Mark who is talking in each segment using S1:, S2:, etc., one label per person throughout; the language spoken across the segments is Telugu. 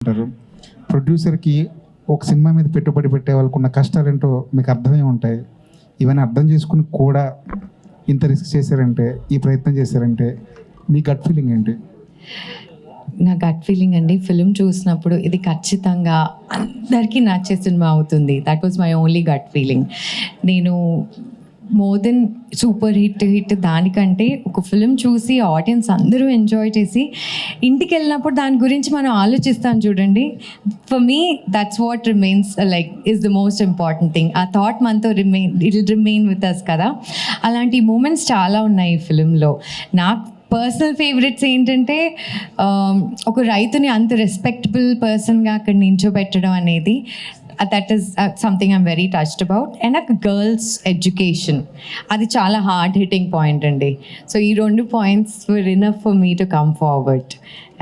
S1: అంటారు. ప్రొడ్యూసర్కి ఒక సినిమా మీద పెట్టుబడి పెట్టే వాళ్ళకు ఉన్న కష్టాలేంటో మీకు అర్థమై ఉంటాయి. ఇవన్నీ అర్థం చేసుకుని కూడా ఇంత రిస్క్ చేశారంటే, ఈ ప్రయత్నం చేశారంటే మీ గట్ ఫీలింగ్ ఏంటి?
S2: నా గట్ ఫీలింగ్ అండి, ఫిలిం చూసినప్పుడు ఇది ఖచ్చితంగా అందరికీ నచ్చే సినిమా అవుతుంది. That was my only gut feeling. నేను మోర్ దెన్ సూపర్ హిట్ దానికంటే ఒక ఫిలిం చూసి ఆడియన్స్ అందరూ ఎంజాయ్ చేసి ఇంటికి వెళ్ళినప్పుడు దాని గురించి మనం ఆలోచిస్తాం చూడండి. For me that's what remains like is the most important thing. ఆ థాట్ మనతో రిమైన్ విత్ అస్ కదా. అలాంటి మూమెంట్స్ చాలా ఉన్నాయి ఈ ఫిలింలో. నాకు పర్సనల్ ఫేవరెట్స్ ఏంటంటే ఒక రైతుని అంత రెస్పెక్టబుల్ పర్సన్గా అక్కడ నించోబెట్టడం అనేది, that is something I'm very touched about. And నాకు గర్ల్స్ ఎడ్యుకేషన్, అది చాలా హార్డ్ హిట్టింగ్ పాయింట్ అండి. సో ఈ రెండు points were enough for me to come forward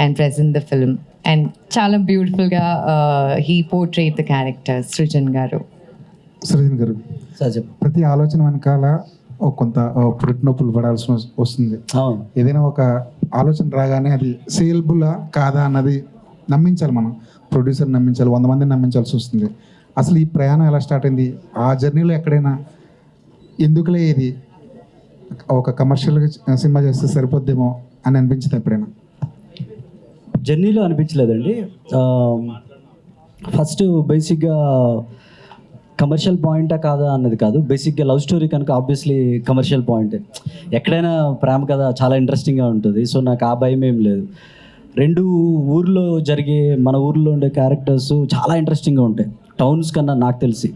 S2: and present the film. And చాలా బ్యూటిఫుల్గా he portrait the character Srujan garu.
S1: Srujan గారు, ప్రతి ఆలోచన వెనకాల కొంత పురిటినొప్పులు పడాల్సి వస్తుంది. ఏదైనా ఒక ఆలోచన రాగానే అది సేల్బులా కాదా అన్నది నమ్మించాలి, మనం ప్రొడ్యూసర్ నమ్మించాలి, 100 మందిని నమ్మించాల్సి వస్తుంది. అసలు ఈ ప్రయాణం ఎలా స్టార్ట్ అయింది? ఆ జర్నీలో ఎక్కడైనా ఎందుకులే ఇది ఒక కమర్షియల్గా సినిమా చేస్తే సరిపోద్దేమో అని అనిపించింది ఎప్పుడైనా?
S3: జర్నీలో అనిపించలేదండి. ఫస్ట్ బేసిక్గా కమర్షియల్ పాయింటా కాదా అన్నది కాదు. బేసిక్గా లవ్ స్టోరీ కనుక ఆబ్వియస్లీ కమర్షియల్ పాయింటే. ఎక్కడైనా ప్రేమ కథ చాలా ఇంట్రెస్టింగ్గా ఉంటుంది. సో నాకు ఆ భయం ఏం లేదు. రెండు ఊర్లో జరిగే, మన ఊర్లో ఉండే క్యారెక్టర్స్ చాలా ఇంట్రెస్టింగ్గా ఉంటాయి టౌన్స్ కన్నా. నాకు తెలిసి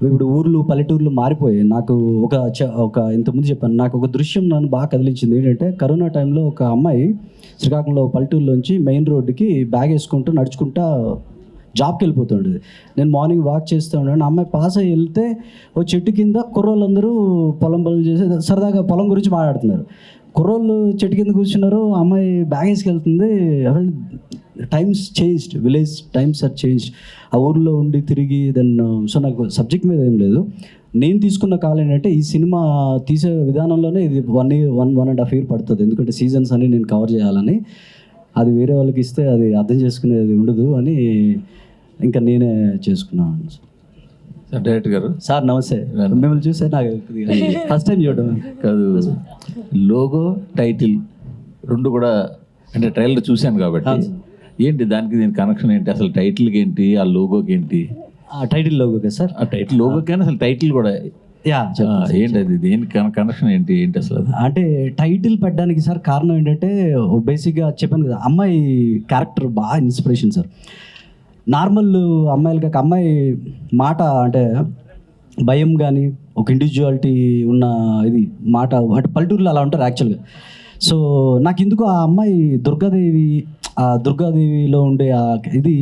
S3: ఇప్పుడు ఊర్లు పల్లెటూర్లు మారిపోయాయి. నాకు ఒక ఇంతకుముందు చెప్పాను, నాకు ఒక దృశ్యం నన్ను బాగా కదిలించింది. ఏంటంటే కరోనా టైంలో ఒక అమ్మాయి శ్రీకాకుళంలో పల్లెటూరులోంచి మెయిన్ రోడ్డుకి బ్యాగ్ వేసుకుంటూ నడుచుకుంటా జాబ్కి వెళ్ళిపోతుండేది. నేను మార్నింగ్ వాక్ చేస్తూ ఉన్నాను. అమ్మాయి పాస్ అయ్యి వెళ్తే ఓ చెట్టు కింద కుర్రోళ్ళందరూ పొలం చేసి సరదాగా పొలం గురించి మాట్లాడుతున్నారు. కుర్రోళ్ళు చెట్టు కింద కూర్చున్నారు, అమ్మాయి బ్యాగ్ వేసుకెళ్తుంది. Times changed, village times are changed. ఆ ఊర్లో ఉండి తిరిగి దెన్ సో నాకు సబ్జెక్ట్ మీద ఏం లేదు. నేను తీసుకున్న కాల్ ఏంటంటే ఈ సినిమా తీసే విధానంలోనే ఇది 1.5 year పడుతుంది. ఎందుకంటే సీజన్స్ అని నేను కవర్ చేయాలని. అది వేరే వాళ్ళకి ఇస్తే అది అర్థం చేసుకునేది ఉండదు అని ఇంకా నేనే చేసుకున్నాను.
S4: సార్ డైరెక్టర్ గారు,
S3: సార్ నమస్తే. మిమ్మల్ని చూస్తే నాకు ఫస్ట్ టైం చూడడం
S4: కాదు, లోగో టైటిల్ రెండు కూడా అంటే ట్రైలర్ చూశాను కాబట్టి ఏంటి దానికి దీని కనెక్షన్ ఏంటి? అసలు టైటిల్కి ఏంటి, ఆ లోగోకి ఏంటి?
S3: టైటిల్ లోగోకే సార్.
S4: ఆ టైటిల్ లోగోకి అసలు టైటిల్ కూడా ఏంటి, అది దేనికి కనెక్షన్ ఏంటి అసలు?
S3: అంటే టైటిల్ పెట్టడానికి సార్ కారణం ఏంటంటే బేసిక్గా చెప్పాను కదా, అమ్మాయి క్యారెక్టర్ బాగా ఇన్స్పిరేషన్ సార్. నార్మల్ అమ్మాయిలకి అమ్మాయి మాట అంటే భయం కానీ ఒక ఇండివిజువాలిటీ ఉన్న ఇది మాట అంటే పల్లెటూరులో అలా ఉంటారు యాక్చువల్గా. సో నాకు ఎందుకు ఆ అమ్మాయి దుర్గాదేవిలో ఉండే ఇది,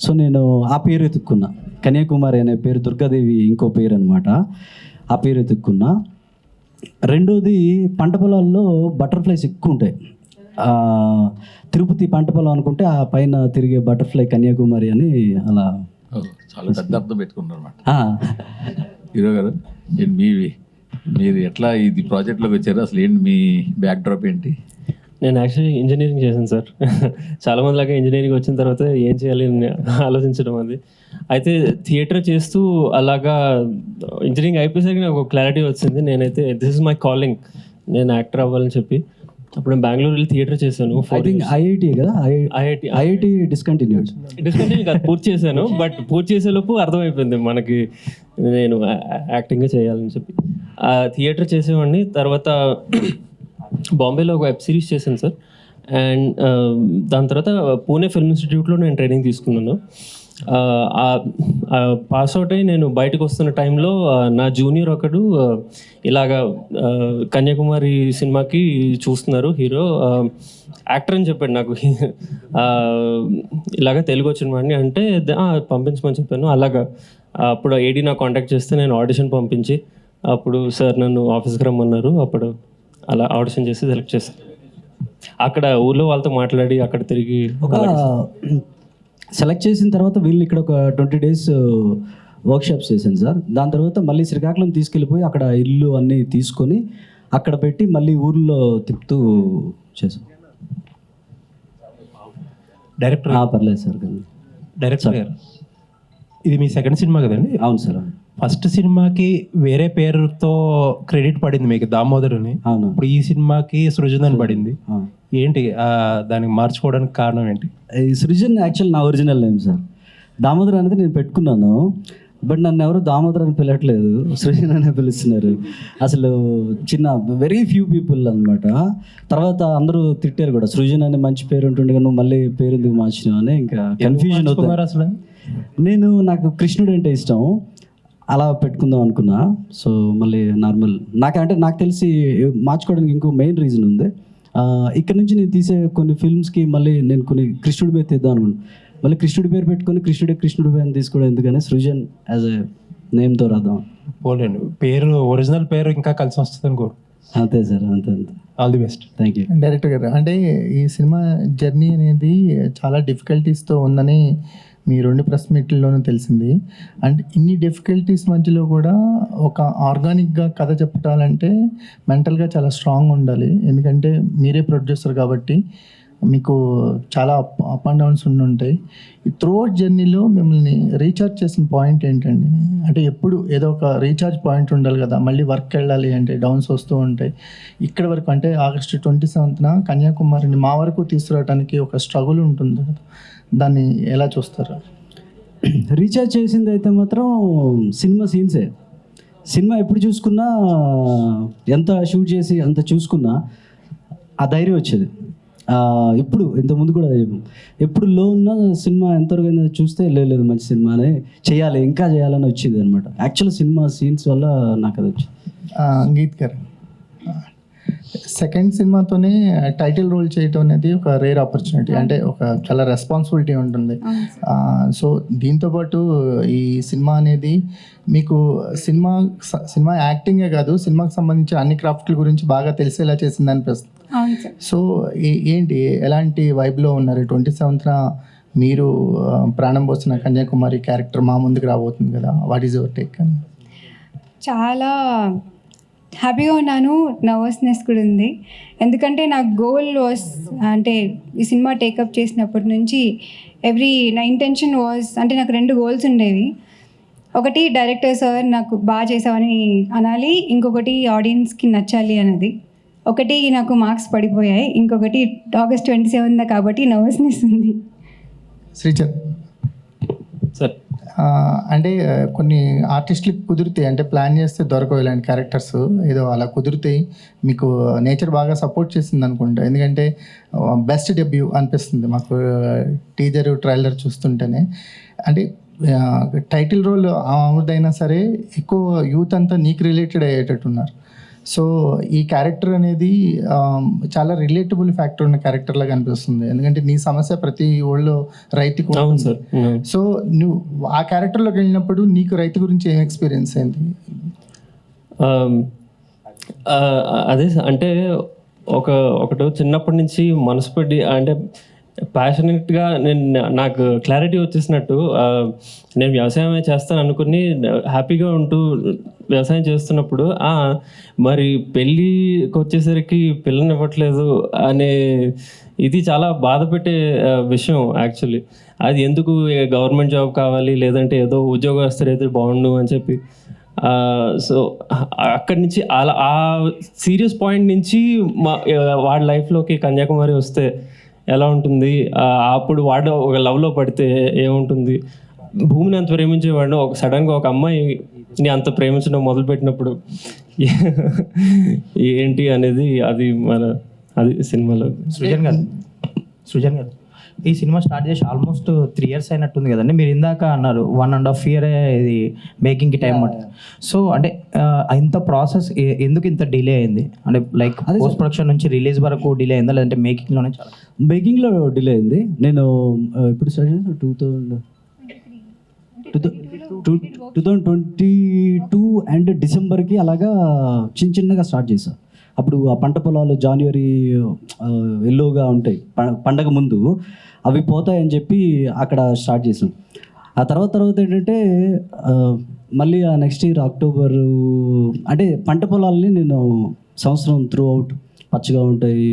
S3: సో నేను ఆ పేరు ఎత్తుక్కున్నా. కన్యాకుమారి అనే పేరు, దుర్గాదేవి ఇంకో పేరు అనమాట. ఆ పేరు ఎత్తుక్కున్నా. రెండోది పంట పొలాల్లో బటర్ఫ్లైస్ ఎక్కువ ఉంటాయి. తిరుపతి పంట పొలం అనుకుంటే ఆ పైన తిరిగే బటర్ఫ్లై కన్యాకుమారి అని అలా
S4: చాలా పెద్ద అర్థం పెట్టుకున్నారు అన్నమాట. హీరో గారు, మీరు ఎట్లా ఇది ప్రాజెక్ట్లోకి వచ్చారు? అసలు ఏంటి మీ బ్యాక్ డ్రాప్ ఏంటి?
S5: నేను యాక్చువల్లీ ఇంజనీరింగ్ చేశాను సార్. చాలామంది లాగా ఇంజనీరింగ్ వచ్చిన తర్వాత ఏం చేయాలి అని ఆలోచించడం అది. అయితే థియేటర్ చేస్తూ అలాగా ఇంజనీరింగ్ అయిపోయేసరికి నాకు ఒక క్లారిటీ వచ్చింది. నేనైతే దిస్ ఇస్ మై కాలింగ్, నేను యాక్టర్ అవ్వాలని చెప్పి అప్పుడు నేను బెంగళూరు వెళ్ళి థియేటర్ చేశాను.
S3: ఐఐటి కదా, ఐఐటి డిస్కంటిన్యూ
S5: కాదు, పూర్తి చేశాను. బట్ పూర్తి చేసేలోపు అర్థమైపోయింది మనకి నేను యాక్టింగే చేయాలని చెప్పి ఆ థియేటర్ చేసేవాడిని. తర్వాత బాంబేలో ఒక వెబ్ సిరీస్ చేశాను సార్. అండ్ దాని తర్వాత పూణే ఫిల్మ్ ఇన్స్టిట్యూట్లో నేను ట్రైనింగ్ తీసుకున్నాను. పాస్ అవుట్ అయ్యి నేను బయటకు వస్తున్న టైంలో నా జూనియర్ ఒకడు ఇలాగా కన్యాకుమారి సినిమాకి చూస్తున్నారు హీరో, యాక్టర్ అని చెప్పాడు నాకు. ఇలాగ తెలుగు వచ్చిన వాడిని అంటే పంపించమని చెప్పాను. అలాగా అప్పుడు ఏడీ నాకు కాంటాక్ట్ చేస్తే నేను ఆడిషన్ పంపించి అప్పుడు సార్ నన్ను ఆఫీస్కి రమ్మన్నారు. అప్పుడు అలా ఆడిషన్ చేసి సెలెక్ట్ చేశాను. అక్కడ ఊళ్ళో వాళ్ళతో మాట్లాడి అక్కడ తిరిగి
S3: సెలెక్ట్ చేసిన తర్వాత వీళ్ళు ఇక్కడ ఒక 20 days వర్క్షాప్స్ చేశాను సార్. దాని తర్వాత మళ్ళీ శ్రీకాకుళం తీసుకెళ్ళిపోయి అక్కడ ఇల్లు అన్నీ తీసుకొని అక్కడ పెట్టి మళ్ళీ ఊర్లో తిప్పుతూ చేశాను.
S5: డైరెక్టర్
S3: పర్లేదు సార్.
S6: డైరెక్టర్ గారు, ఇది మీ సెకండ్ సినిమా కదండి?
S3: అవును సార్.
S6: ఫస్ట్ సినిమాకి వేరే పేరుతో క్రెడిట్ పడింది మీకు, దామోదర్ అని.
S3: అవును.
S6: ఇప్పుడు ఈ సినిమాకి సృజన్ అని పడింది.
S3: ఆ.
S6: ఏంటి దానికి మార్చుకోవడానికి కారణం ఏంటి?
S3: ఈ సృజన్ యాక్చువల్ నా ఒరిజినల్ నేమ్ సార్. దామోదర్ అనేది నేను పెట్టుకున్నాను, బట్ నన్ను ఎవరు దామోదర్ అని పిలవట్లేదు, సృజన్ అనే పిలుస్తున్నారు. అసలు చిన్న వెరీ ఫ్యూ పీపుల్ అనమాట. తర్వాత అందరూ తిట్టారు కూడా, సృజన్ అనే మంచి పేరు ఉంటుండగా నువ్వు మళ్ళీ పేరు ఎందుకు మార్చినావు అని. ఇంకా కన్ఫ్యూజన్ అవుతుంది.
S6: అసలు
S3: నాకు కృష్ణుడు అంటే ఇష్టం, అలా పెట్టుకుందాం అనుకున్నా. సో మళ్ళీ నార్మల్ నాకు తెలిసి మార్చుకోవడానికి ఇంకో మెయిన్ రీజన్ ఉంది. ఇక్కడ నుంచి నేను తీసే కొన్ని ఫిల్మ్స్కి మళ్ళీ నేను కొన్ని కృష్ణుడి పేరు తీద్దాం అనుకున్నాను. మళ్ళీ కృష్ణుడి పేరు పెట్టుకొని కృష్ణుడి పేరు తీసుకోవడం ఎందుకని సృజన్ యాజ్ ఎ నేమ్తో రాద్దాం.
S6: పోలేండి, పేరు ఒరిజినల్ పేరు ఇంకా కలిసి వస్తుంది అనుకోరు.
S3: అంతే సార్, అంతే.
S6: All the best.
S3: Thank you.
S7: Director గారు, అంటే ఈ సినిమా జర్నీ అనేది చాలా డిఫికల్టీస్తో ఉందని మీ 2 ప్రెస్ మీట్లలోనూ తెలిసింది. అండ్ ఇన్ని డిఫికల్టీస్ మధ్యలో కూడా ఒక ఆర్గానిక్గా కథ చెప్పాలంటే మెంటల్గా చాలా స్ట్రాంగ్ ఉండాలి. ఎందుకంటే మీరే ప్రొడ్యూసర్ కాబట్టి మీకు చాలా అప్ అండ్ డౌన్స్ ఉంటాయి. ఈ త్రూఅవుట్ జర్నీలో మిమ్మల్ని రీఛార్జ్ చేసిన పాయింట్ ఏంటండి? అంటే ఎప్పుడు ఏదో ఒక రీఛార్జ్ పాయింట్ ఉండాలి కదా, మళ్ళీ వర్క్ వెళ్ళాలి అంటే డౌన్స్ వస్తూ ఉంటాయి. ఇక్కడ వరకు అంటే ఆగస్టు 27న కన్యాకుమారిని మా వరకు తీసుకురావడానికి ఒక స్ట్రగుల్ ఉంటుంది కదా, దాన్ని ఎలా చూస్తారు?
S3: రీఛార్జ్ చేసింది అయితే మాత్రం సినిమా సీన్సే. సినిమా ఎప్పుడు చూసుకున్నా, ఎంత షూట్ చేసి అంత చూసుకున్నా ఆ ధైర్యం వచ్చేది. ఇప్పుడు ఇంతకుముందు కూడా ఎప్పుడు లో ఉన్న సినిమా ఎంతవరకు అయినా చూస్తే లేదు మంచి సినిమానే చేయాలి, ఇంకా చేయాలని వచ్చేది అనమాట. యాక్చువల్ సినిమా సీన్స్ వల్ల నాకు అది వచ్చింది.
S7: గీత్ గారు, సెకండ్ సినిమాతోనే టైటిల్ రోల్ చేయటం అనేది ఒక రేర్ ఆపర్చునిటీ, అంటే ఒక చాలా రెస్పాన్సిబిలిటీ ఉంటుంది. సో దీంతోపాటు ఈ సినిమా అనేది మీకు సినిమా యాక్టింగే కాదు, సినిమాకి సంబంధించిన అన్ని క్రాఫ్ట్ల గురించి బాగా తెలిసేలా చేసింది అనిపిస్తుంది. సో ఏంటి, ఎలాంటి వైబ్లో ఉన్నారు? 27న మీరు ప్రాణం పోసిన కన్యాకుమారి క్యారెక్టర్ మా ముందుకు రాబోతుంది కదా, వాట్ ఈజ్ యువర్ టేక్? అని
S8: చాలా హ్యాపీగా ఉన్నాను, నర్వస్నెస్ కూడా ఉంది. ఎందుకంటే నా గోల్ వాస్, అంటే ఈ సినిమా టేకప్ చేసినప్పటి నుంచి నా ఇంటెన్షన్ వాజ్, అంటే నాకు 2 గోల్స్ ఉండేవి. ఒకటి డైరెక్టర్ సార్ నాకు బాగా చేసావని అనాలి, ఇంకొకటి ఆడియన్స్కి నచ్చాలి అన్నది. ఒకటి నాకు మార్క్స్ పడిపోయాయి, ఇంకొకటి ఆగస్ట్ 27 కాబట్టి నర్వస్నెస్ ఉంది.
S7: శ్రీచర్
S5: సార్,
S7: అంటే కొన్ని ఆర్టిస్టులకి కుదురుతాయి, అంటే ప్లాన్ చేస్తే దొరకవు ఇలాంటి క్యారెక్టర్స్, ఏదో అలా కుదురుతాయి. మీకు నేచర్ బాగా సపోర్ట్ చేసింది అనుకుంటా, ఎందుకంటే బెస్ట్ డెబ్యూ అనిపిస్తుంది మాకు టీజర్ ట్రైలర్ చూస్తుంటేనే. అంటే టైటిల్ రోల్ ఆమెదైనా సరే ఎక్కువ యూత్ అంతా నీకు రిలేటెడ్ అయ్యేటట్టున్నారు. సో ఈ క్యారెక్టర్ అనేది చాలా రిలేటబుల్ ఫ్యాక్టర్ ఉన్న క్యారెక్టర్ లాగా అనిపిస్తుంది, ఎందుకంటే నీ సమస్య ప్రతి ఊళ్ళో రైతుకు.
S5: అవును సార్.
S7: సో నువ్వు ఆ క్యారెక్టర్లోకి వెళ్ళినప్పుడు నీకు రైతు గురించి ఏం ఎక్స్పీరియన్స్ అయింది?
S5: అదే అంటే ఒకటి చిన్నప్పటి నుంచి మనసు పెట్టి, అంటే ప్యాషనెట్గా నాకు క్లారిటీ వచ్చేసినట్టు నేను వ్యవసాయమే చేస్తాను అనుకుని హ్యాపీగా ఉంటూ వ్యవసాయం చేస్తున్నప్పుడు మరి పెళ్ళికి వచ్చేసరికి పిల్లని ఇవ్వట్లేదు అనే ఇది చాలా బాధ పెట్టే విషయం యాక్చువల్లీ. అది ఎందుకు గవర్నమెంట్ జాబ్ కావాలి, లేదంటే ఏదో ఉద్యోగస్తులు అయితే బాగుండు అని చెప్పి. సో అక్కడి నుంచి అలా ఆ సీరియస్ పాయింట్ నుంచి వాడి లైఫ్లోకి కన్యాకుమారి వస్తే ఎలా ఉంటుంది, అప్పుడు వాడు ఒక లవ్లో పడితే ఏముంటుంది, భూమిని అంత ప్రేమించేవాడు సడన్గా ఒక అమ్మాయిని అంత ప్రేమించడం మొదలుపెట్టినప్పుడు ఏంటి అనేది అది సినిమాలో.
S9: సృజన్ గారు, ఈ సినిమా స్టార్ట్ చేసి ఆల్మోస్ట్ 3 years అయినట్టుంది కదండి. మీరు ఇందాక అన్నారు 1.5 year ఇది మేకింగ్కి టైం పడుతుంది. సో అంటే ఇంత ప్రాసెస్ ఎందుకు ఇంత డిలే అయింది? అంటే లైక్ పోస్ట్ ప్రొడక్షన్ నుంచి రిలీజ్ వరకు డిలే అయిందా, లేదంటే మేకింగ్లోనే? చాలా
S3: మేకింగ్లో డిలే అయింది. నేను ఇప్పుడు స్టార్ట్ చేసిన 2022 అండ్ డిసెంబర్కి అలాగా చిన్నగా స్టార్ట్ చేశాను. అప్పుడు ఆ పంట పొలాలు జనవరి ఎల్లోగా ఉంటాయి పండగ ముందు, అవి పోతాయని చెప్పి అక్కడ స్టార్ట్ చేసాం. ఆ తర్వాత ఏంటంటే మళ్ళీ ఆ నెక్స్ట్ ఇయర్ అక్టోబరు, అంటే పంట పొలాలని నేను సంవత్సరం త్రూ అవుట్ పచ్చగా ఉంటాయి,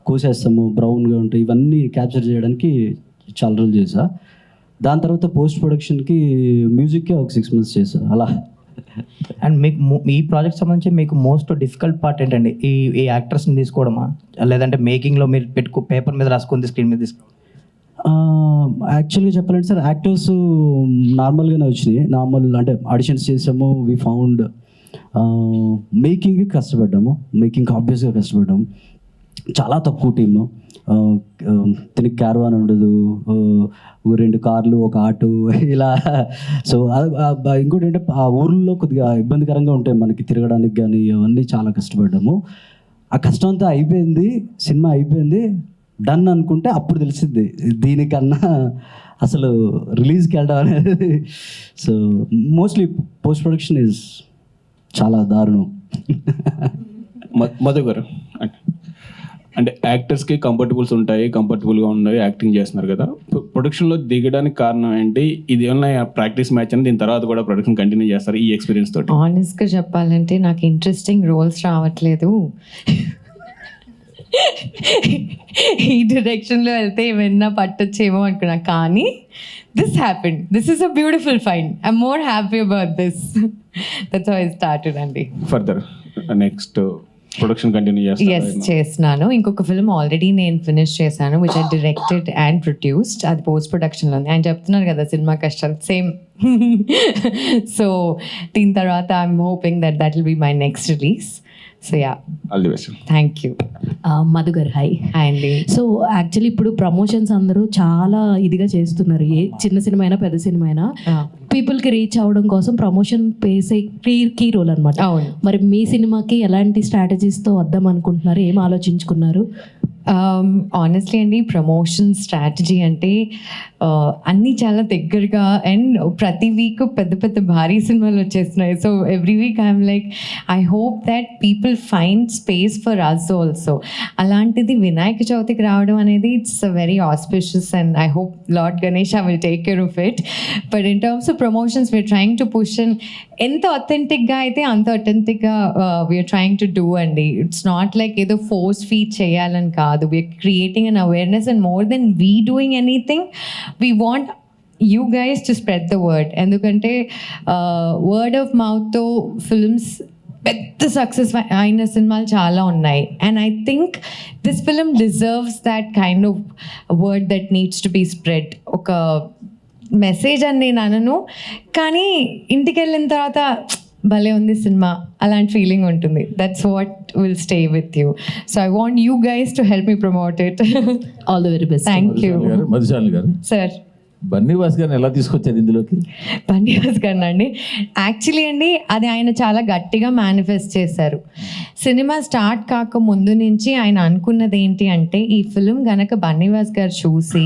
S3: కోసేస్తాము, బ్రౌన్గా ఉంటాయి, ఇవన్నీ క్యాప్చర్ చేయడానికి చాలా రోజులు చేసా. దాని తర్వాత పోస్ట్ ప్రొడక్షన్కి మ్యూజిక్కే ఒక 6 months చేశాను అలా.
S9: అండ్ మీకు ఈ ప్రాజెక్ట్ సంబంధించి మీకు మోస్ట్ డిఫికల్ట్ పార్ట్ ఏంటండి? ఈ యాక్టర్స్ని తీసుకోవడమా, లేదంటే మేకింగ్లో మీరు పేపర్ మీద రాసుకుంది స్క్రీన్ మీద తీసుకో?
S3: యాక్చువల్గా చెప్పాలంటే సార్, యాక్టర్స్ నార్మల్గానే వచ్చినాయి. అంటే ఆడిషన్స్ చేసాము, వి ఫౌండ్. మేకింగ్కి కష్టపడ్డాము, మేకింగ్కి ఆబ్వియస్గా కష్టపడ్డాము. చాలా తక్కువ టీము, తినికి క్యారవాన్ ఉండదు, 2 కార్లు, ఒక ఆటో ఇలా. సో ఇంకోటి ఏంటంటే ఆ ఊర్లో కొద్దిగా ఇబ్బందికరంగా ఉంటాయి మనకి తిరగడానికి కానీ, అవన్నీ చాలా కష్టపడ్డాము. ఆ కష్టం అంతా అయిపోయింది, సినిమా అయిపోయింది, డన్ అనుకుంటే అప్పుడు తెలిసింది దీనికన్నా అసలు రిలీజ్కి వెళ్ళడం అనేది. So mostly post production is చాలా దారుణం.
S10: మధు గారు, అంటే యాక్టర్స్కి కంఫర్టబుల్గా ఉన్నాయి, యాక్టింగ్ చేస్తున్నారు కదా, ప్రొడక్షన్లో దిగడానికి కారణం ఏంటి? ఇది ఏమన్నా ప్రాక్టీస్ మ్యాచ్ అని దీని తర్వాత కూడా ప్రొడక్షన్ కంటిన్యూ చేస్తారు ఈ ఎక్స్పీరియన్స్ తోటి?
S2: ఆనెస్ట్గా చెప్పాలంటే నాకు ఇంట్రెస్టింగ్ రోల్స్ రావట్లేదు. ఈ డైరెక్షన్లో వెళ్తే ఏమైనా పట్టొచ్చేమో అనుకున్నా, కానీ this happened. This is a beautiful find. I'm more happy about this. That's how I started అండి.
S10: ఫర్దర్ నెక్స్ట్ ప్రొడక్షన్ కంటిన్యూ
S2: చేస్తున్నాను. ఇంకొక ఫిల్మ్ ఆల్రెడీ నేను ఫినిష్ చేశాను, which I directed and produced. అది పోస్ట్ ప్రొడక్షన్లో ఉంది. ఆయన చెప్తున్నారు కదా సినిమా కష్టాలు, సేమ్. సో దీని తర్వాత I'm hoping that will be my next release. So yeah,
S10: all the best.
S2: Thank you.
S11: Madhu గారు హాయ్.
S2: హాయ్ అండి.
S11: సో యాక్చువల్లీ ఇప్పుడు ప్రమోషన్స్ అందరూ చాలా ఇదిగా చేస్తున్నారు. ఏ చిన్న సినిమా అయినా పెద్ద సినిమా అయినా పీపుల్కి రీచ్ అవ్వడం కోసం ప్రమోషన్ పేసే కీ రోల్ అనమాట.
S2: అవును.
S11: మరి మీ సినిమాకి ఎలాంటి స్ట్రాటజీస్తో వద్దాం అనుకుంటున్నారు, ఏం ఆలోచించుకున్నారు?
S2: ఆనెస్ట్లీ అండి, ప్రమోషన్ స్ట్రాటజీ అంటే అన్నీ చాలా దగ్గరగా, అండ్ ప్రతి వీక్ పెద్ద పెద్ద భారీ సినిమాలు వచ్చేస్తున్నాయి. So every week I'm like, I hope that people find space for us also. అలాంటిది వినాయక చవితికి రావడం అనేది it's a very auspicious, and I hope Lord Ganesh will take care of it. But in terms of promotions we're trying to push, and ఎంత అథెంటిక్గా అయితే అంత అథెంటిక్గా వీఆర్ ట్రయింగ్ టు డూ అండి. ఇట్స్ నాట్ లైక్ ఏదో ఫోర్స్ ఫీడ్ చేయాలని కాదు. We're creating an awareness, and more than we doing anything, we want you guys to spread the word. ఎందుకంటే వర్డ్ ఆఫ్ మౌత్తో ఫిల్మ్స్ పెద్ద సక్సెస్ అయిన సినిమాలు చాలా ఉన్నాయి. And I think this film deserves that kind of word that needs to be spread. ఒక మెసేజ్ అని నేను అనను, కానీ ఇంటికి వెళ్ళిన తర్వాత భలే ఉంది సినిమా అలాంటి ఫీలింగ్ ఉంటుంది. That's what will stay with you. So I want you guys to help me promote it.
S11: All the very best.
S2: Thank you.
S4: Madhu Shalini గారు,
S2: సార్
S4: బన్నీవాస్ గారిని ఎలా తీసుకొచ్చారు ఇందులోకి?
S2: బన్నీవాస్ గారిని అండి, యాక్చువల్లీ అండి అది ఆయన చాలా గట్టిగా మేనిఫెస్ట్ చేశారు. సినిమా స్టార్ట్ కాక ముందు నుంచి ఆయన అనుకున్నది ఏంటి అంటే, ఈ ఫిల్మ్ గనక బన్నీవాస్ గారు చూసి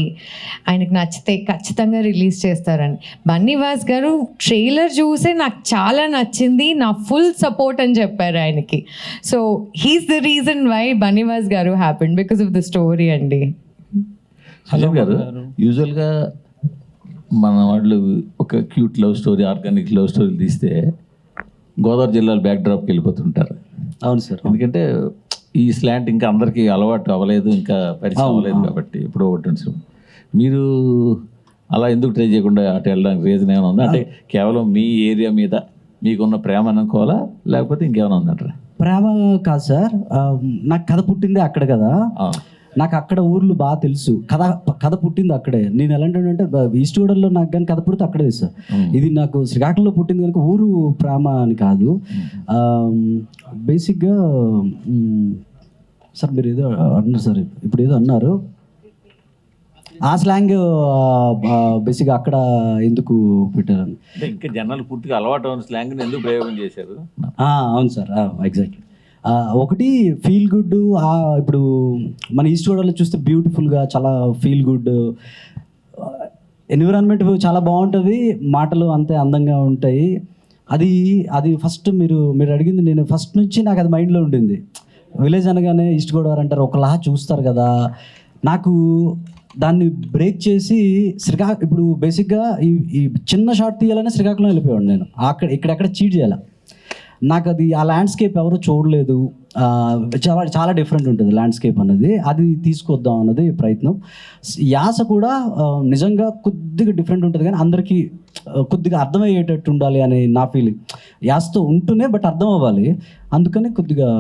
S2: ఆయనకు నచ్చితే ఖచ్చితంగా రిలీజ్ చేస్తారని. బన్నీవాస్ గారు ట్రైలర్ చూసే నాకు చాలా నచ్చింది, నా ఫుల్ సపోర్ట్ అని చెప్పారు ఆయనకి. So he's the reason why Bunny Vas గారు happened, because of the story అండి.
S4: సుజన్ గారు, యూజువల్గా మన వాళ్ళు ఒక cute love story, organic love స్టోరీలు తీస్తే గోదావరి జిల్లాలో బ్యాక్ డ్రాప్కి వెళ్ళిపోతుంటారు.
S3: అవును సార్.
S4: ఎందుకంటే ఈ స్లాంట్ ఇంకా అందరికీ అలవాటు అవ్వలేదు, ఇంకా పరిచయం అవ్వలేదు కాబట్టి ఇప్పుడు ఒకటి. మీరు అలా ఎందుకు ట్రై చేయకుండా అటు వెళ్ళడానికి రీజన్ ఏమైనా ఉందా? అంటే కేవలం మీ ఏరియా మీద మీకున్న ప్రేమ అనుకోవాలా, లేకపోతే ఇంకేమైనా ఉందంటారా?
S3: ప్రేమ కాదు సార్, నాకు కథ పుట్టిందే అక్కడ కదా. నాకు అక్కడ ఊర్లు బాగా తెలుసు, కథ పుట్టింది అక్కడే. నేను ఎలాంటి ఈస్ట్ గోడల్లో నాకు కానీ కథ పుడితే అక్కడే సార్. ఇది నాకు శ్రీకాకుళంలో పుట్టింది కనుక ఊరు ప్రేమ అని కాదు. బేసిక్గా సార్ మీరు ఏదో అన్నారు సార్, ఇప్పుడు ఏదో అన్నారు, ఆ స్లాంగ్ బేసిక్గా అక్కడ ఎందుకు పెట్టారని.
S4: అంటే ఇంకా జనాలు పూర్తిగా అలవాటు అయిన స్లాంగ్ని ఎందుకు ప్రయోగం చేశారు?
S3: అవును సార్, ఎగ్జాక్ట్లీ. ఒకటి ఫీల్ గుడ్, ఇప్పుడు మన ఈస్ట్ గోదావరిలో చూస్తే బ్యూటిఫుల్గా చాలా ఫీల్ గుడ్ ఎన్విరాన్మెంట్ చాలా బాగుంటుంది, మాటలు అంతే అందంగా ఉంటాయి. అది ఫస్ట్ మీరు అడిగింది, నేను ఫస్ట్ నుంచి నాకు అది మైండ్లో ఉండింది. విలేజ్ అనగానే ఈస్ట్ గోదావరి అంటారు, ఒకలా చూస్తారు కదా. నాకు దాన్ని బ్రేక్ చేసి ఇప్పుడు బేసిక్గా ఈ చిన్న షార్ట్ తీయాలనే శ్రీకాకుళం వెళ్ళిపోయాడు నేను. ఇక్కడెక్కడ చీట్ చేయాలి. నాకు అది ఆ ల్యాండ్స్కేప్ ఎవరు చూడలేదు, చాలా చాలా డిఫరెంట్ ఉంటుంది ల్యాండ్స్కేప్ అన్నది, అది తీసుకొద్దాం అన్నది ప్రయత్నం. యాస కూడా నిజంగా కొద్దిగా డిఫరెంట్ ఉంటుంది కానీ అందరికీ కొద్దిగా అర్థమయ్యేటట్టు ఉండాలి అనే నా ఫీలింగ్. యాసతో ఉంటూనే బట్ అర్థం అవ్వాలి, అందుకని కొద్దిగా